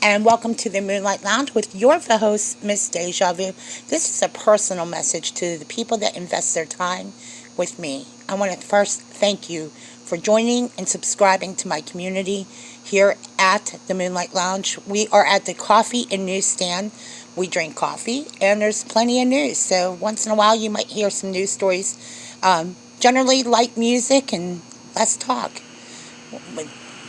and welcome to the Moonlight Lounge with your host, Miss Deja Vu. This is a personal message to the people that invest their time with me. I want to first thank you for joining and subscribing to my community here at the Moonlight Lounge. We are at the coffee and news stand. We drink coffee, and there's plenty of news. So once in a while, you might hear some news stories. Generally, light music and less talk.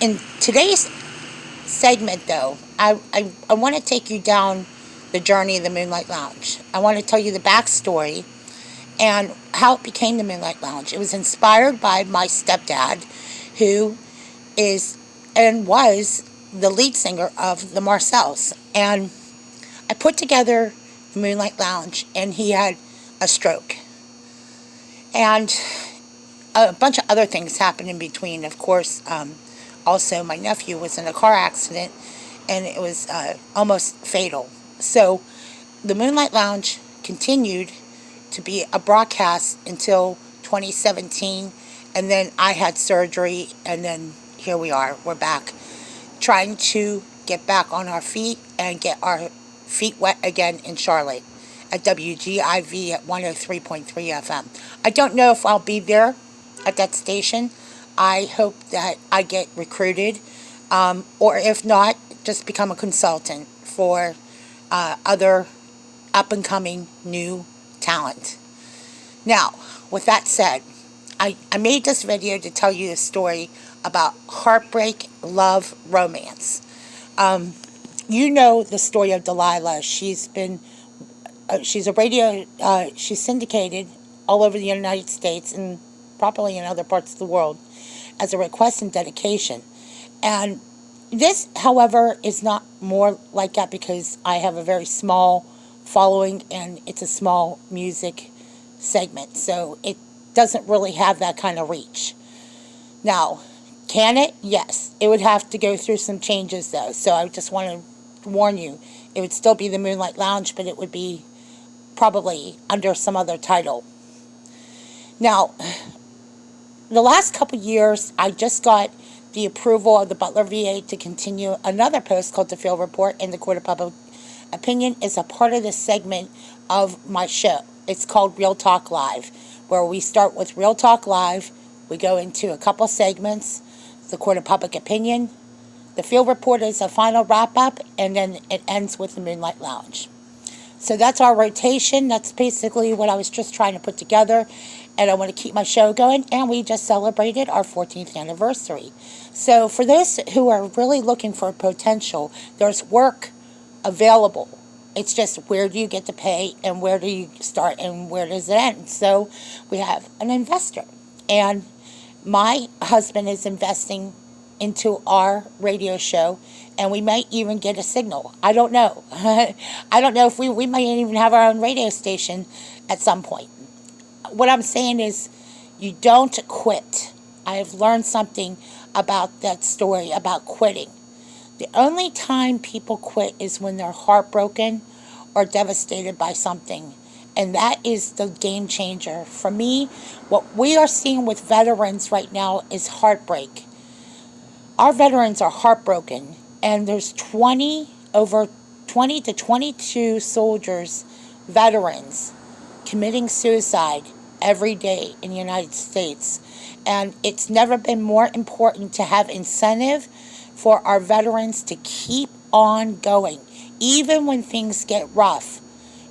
In today's segment, though, I want to take you down the journey of the Moonlight Lounge. I want to tell you the backstory and how it became the Moonlight Lounge. It was inspired by my stepdad, who is and was the lead singer of the Marcells. And I put together the Moonlight Lounge, and he had a stroke. And a bunch of other things happened in between. Of course, also my nephew was in a car accident, and it was almost fatal. So the Moonlight Lounge continued to be a broadcast until 2017, and then I had surgery, and then here we are. We're back, trying to get back on our feet and get our feet wet again in Charlotte at WGIV at 103.3 FM. I don't know if I'll be there at that station. I hope that I get recruited, or if not, just become a consultant for other up-and-coming new talent. Now, with that said, I made this video to tell you a story about heartbreak, love, romance. You know the story of Delilah. She's a radio, she's syndicated all over the United States and probably in other parts of the world as a request and dedication. And this, however, is not more like that because I have a very small following and it's a small music segment. So it doesn't really have that kind of reach. Now, can it? Yes. It would have to go through some changes though. So I just want to warn you, it would still be the Moonlight Lounge, but it would be probably under some other title. Now, the last couple years, I just got the approval of the Butler VA to continue another post called The Field Report, and the Court of Public Opinion is a part of this segment of my show. It's called Real Talk Live, where we start with Real Talk Live, we go into a couple segments, the Court of Public Opinion, the Field Report is a final wrap-up, and then it ends with the Moonlight Lounge. So that's our rotation. That's basically what I was just trying to put together. And I want to keep my show going. And we just celebrated our 14th anniversary. So for those who are really looking for potential, there's work available. It's just where do you get to pay and where do you start and where does it end? So we have an investor. And my husband is investing into our radio show, and we might even get a signal. I don't know. I don't know if we might even have our own radio station at some point. What I'm saying is, you don't quit. I have learned something about that story, about quitting. The only time people quit is when they're heartbroken or devastated by something. And that is the game changer. For me, what we are seeing with veterans right now is heartbreak. Our veterans are heartbroken, and there's over 20 to 22 soldiers, veterans, committing suicide every day in the United States. And it's never been more important to have incentive for our veterans to keep on going. Even when things get rough,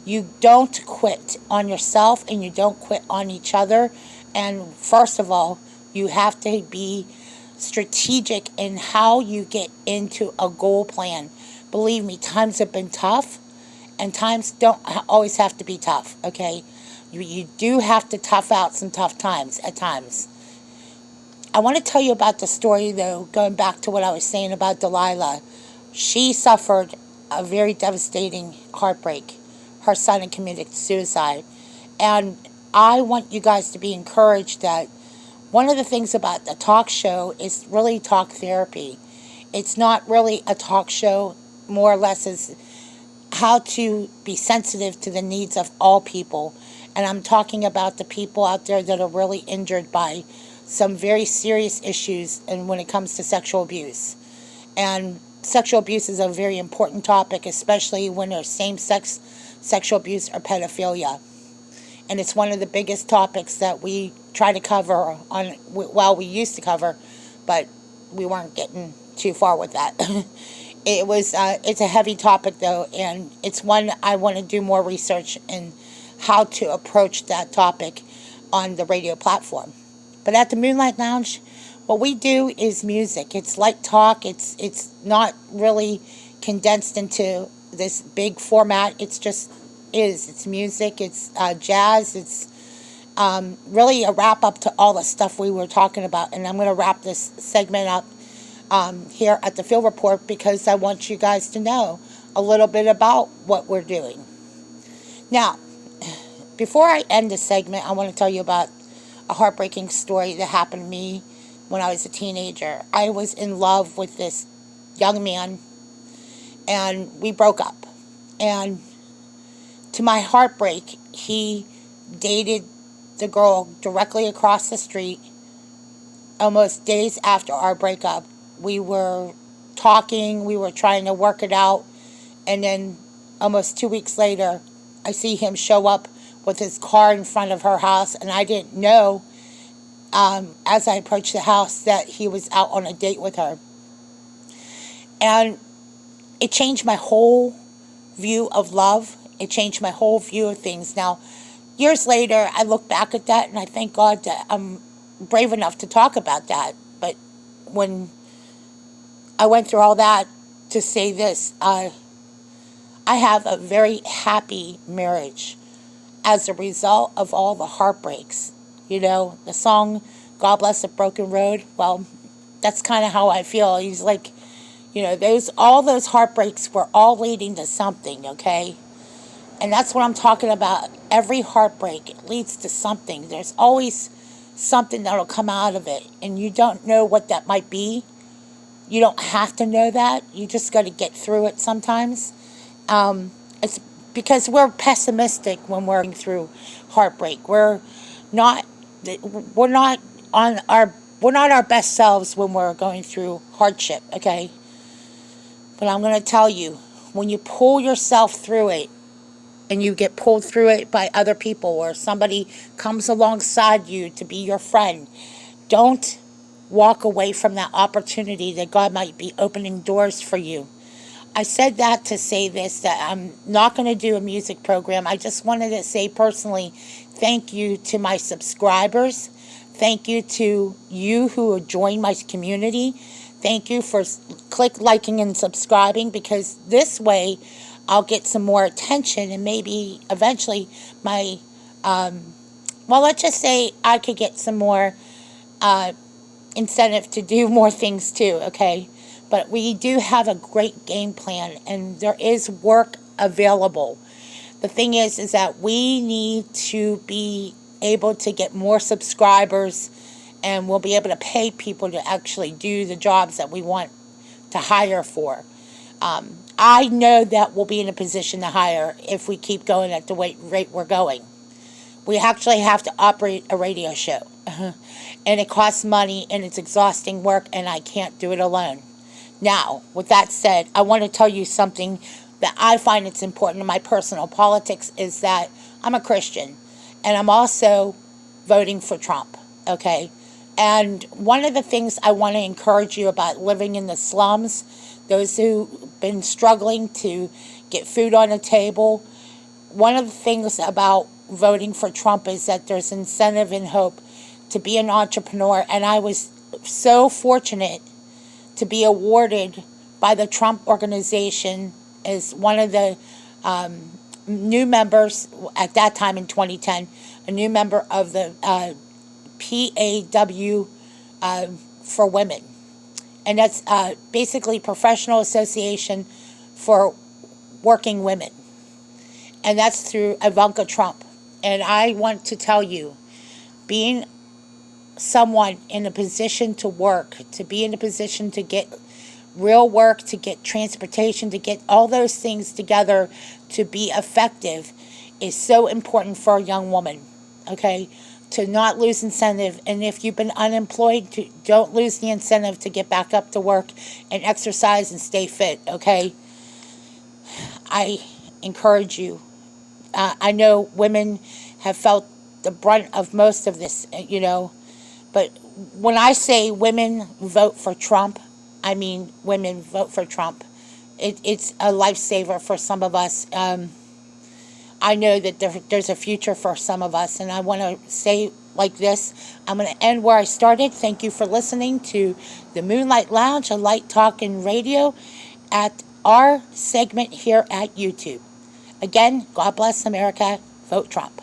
you don't quit on yourself and you don't quit on each other. And first of all, you have to be strategic in how you get into a goal plan. Believe me, times have been tough, and times don't always have to be tough, okay? You do have to tough out some tough times at times. I want to tell you about the story, though, going back to what I was saying about Delilah. She suffered a very devastating heartbreak. Her son had committed suicide. And I want you guys to be encouraged that one of the things about the talk show is really talk therapy. It's not really a talk show, more or less is how to be sensitive to the needs of all people. And I'm talking about the people out there that are really injured by some very serious issues and when it comes to sexual abuse. And sexual abuse is a very important topic, especially when there's same-sex sexual abuse or pedophilia. And it's one of the biggest topics that we try to cover on, well, we used to cover, but we weren't getting too far with that. It's a heavy topic though, and it's one I want to do more research in how to approach that topic on the radio platform. But at the Moonlight Lounge, what we do is music. It's light talk. It's not really condensed into this big format. It's just is. It's music. It's jazz. It's really a wrap up to all the stuff we were talking about. And I'm going to wrap this segment up here at the Field Report because I want you guys to know a little bit about what we're doing. Now, before I end the segment, I want to tell you about a heartbreaking story that happened to me when I was a teenager. I was in love with this young man, and we broke up. And to my heartbreak, he dated the girl directly across the street almost days after our breakup. We were talking, we were trying to work it out, and then almost 2 weeks later, I see him show up with his car in front of her house, and I didn't know as I approached the house that he was out on a date with her. And it changed my whole view of love. It changed my whole view of things. Now, years later, I look back at that and I thank God that I'm brave enough to talk about that. But when I went through all that to say this, I have a very happy marriage as a result of all the heartbreaks. You know, the song, God Bless the Broken Road, well, that's kind of how I feel. He's like, you know, all those heartbreaks were all leading to something, okay? And that's what I'm talking about. Every heartbreak leads to something. There's always something that'll come out of it, and you don't know what that might be. You don't have to know that. You just got to get through it sometimes. It's because we're pessimistic when we're going through heartbreak. We're not our best selves when we're going through hardship, okay? But I'm going to tell you, when you pull yourself through it, and you get pulled through it by other people, or somebody comes alongside you to be your friend, don't walk away from that opportunity that God might be opening doors for you. I said that to say this, that I'm not going to do a music program. I just wanted to say personally, thank you to my subscribers. Thank you to you who joined my community. Thank you for liking and subscribing, because this way I'll get some more attention, and maybe eventually my, let's just say I could get some more incentive to do more things too, okay? But we do have a great game plan, and there is work available. The thing is that we need to be able to get more subscribers, and we'll be able to pay people to actually do the jobs that we want to hire for. I know that we'll be in a position to hire if we keep going at the rate we're going. We actually have to operate a radio show. And it costs money, and it's exhausting work, and I can't do it alone. Now, with that said, I want to tell you something that I find it's important in my personal politics, is that I'm a Christian, and I'm also voting for Trump, okay? And one of the things I want to encourage you about living in the slums, those who've been struggling to get food on the table, one of the things about voting for Trump is that there's incentive and hope to be an entrepreneur. And I was so fortunate to be awarded by the Trump organization as one of the new members, at that time in 2010, a new member of the PAW for women. And that's basically Professional Association for Working Women. And that's through Ivanka Trump. And I want to tell you, being someone in a position to work, to be in a position to get real work, to get transportation, to get all those things together to be effective is so important for a young woman, okay? to not lose incentive. And if you've been unemployed, don't lose the incentive to get back up to work and exercise and stay fit, okay? I encourage you. I know women have felt the brunt of most of this, but when I say women vote for Trump, I mean women vote for Trump. It's a lifesaver for some of us. I know that there's a future for some of us, and I want to say like this. I'm going to end where I started. Thank you for listening to the Moonlight Lounge, a light talk and radio at our segment here at YouTube. Again, God bless America. Vote Trump.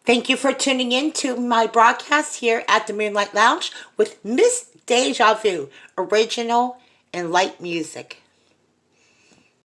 Thank you for tuning in to my broadcast here at the Moonlight Lounge with Miss Deja Vu, original and light music.